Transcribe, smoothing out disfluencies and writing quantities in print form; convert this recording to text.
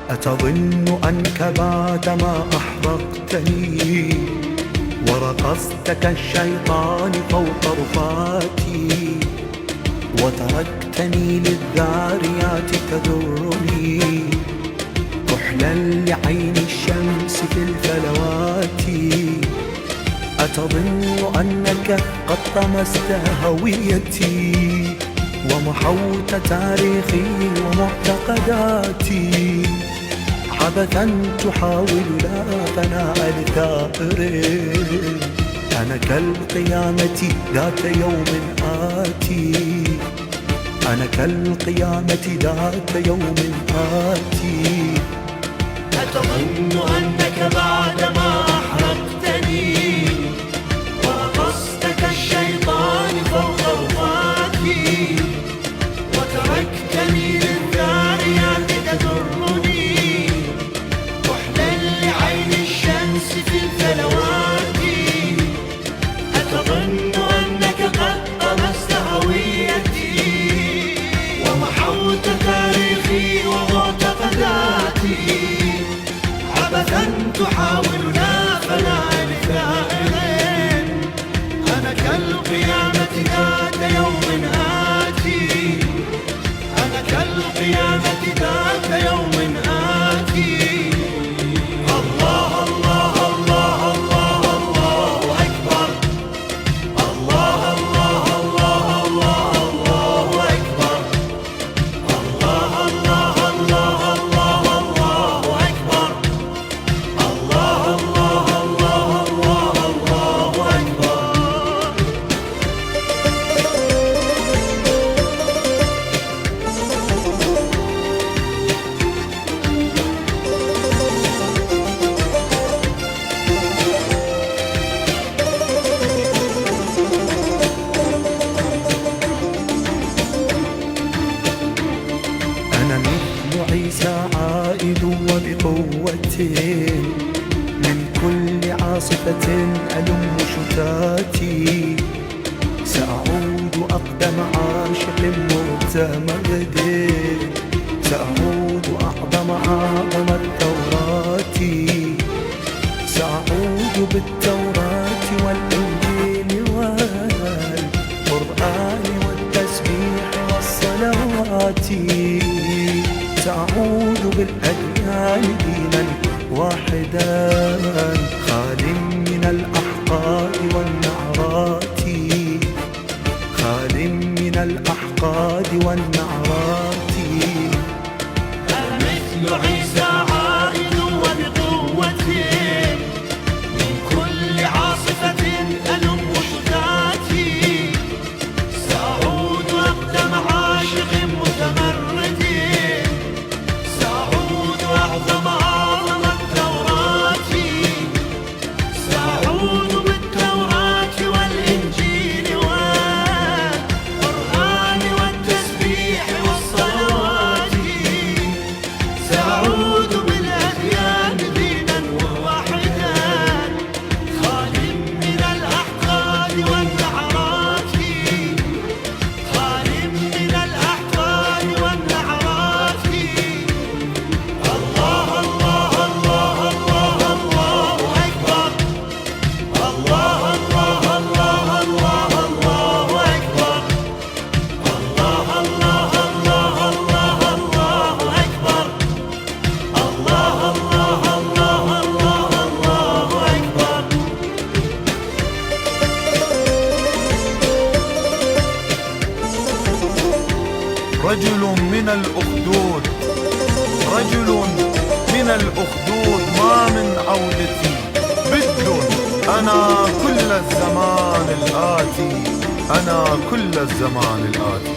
أتظن أنك بعدما أحرقتني ورقصت كالشيطان فوق رفاتي وتركتني للذاريات تذرني كحلا لعين الشمس في الفلوات؟ أتظن أنك قد طمست هويتي ومحوت تاريخي ومعتقداتي عبثا تحاول لا فناء لثائر؟ أنا كالقيامة ذات يوم آتي، أنا كالقيامة ذات يوم آتي. أتظن أنك بعدما أحرقتني ورقصت كالشيطان فوق رفاتي وتركتني للذاريات تذرني كحلا لعين الشمس في الفلوات؟ أتظن أنك قد طمست هويتي ومحوت تاريخي ومعتقداتي عبثا تحاول لا فناء لثائر؟ أنا كالقيامة ذات يوم آتي، أنا كالقيامة ذات يوم آتي. الله الله الله الله الله أكبر، الله الله الله الله الله أكبر، الله الله الله الله الله أكبر، الله الله الله الله الله أكبر. أنا مثل عيسى عائد وبقوة من كل عاصفة ألم شتاتي سأعود أقدم عاشق متمرد، سأعود أعظم الثورات، سأعود بالتوراة والإنجيل والقرآن والتسبيح والصلوات، سأعود بالأديان دينا واحدا خال من الأحقاد والنعرات، خال من الأحقاد والنعرات. أنا مثل عيسى عائد وبقوة من كل عاصفة ألم شتاتي سأعود أقدم عاشق متمرد، سأعود أعظم الثورات، سأعود بالتوراة والإنجيل والقرآن والتسبيح والصلوات، سأعود بالأديان دينا واحدا خال من الأحقاد والنعرات، خال من الأحقاد والنعرات. الله الله الله الله الله أكبر، الله الله الله الله الله أكبر، الله الله الله الله الله أكبر، الله الله الله الله الله أكبر. رجل من الأخدود، رجل من الأخدود ما من عودتي بد، أنا كل الزمان الآتي، أنا كل الزمان الآتي.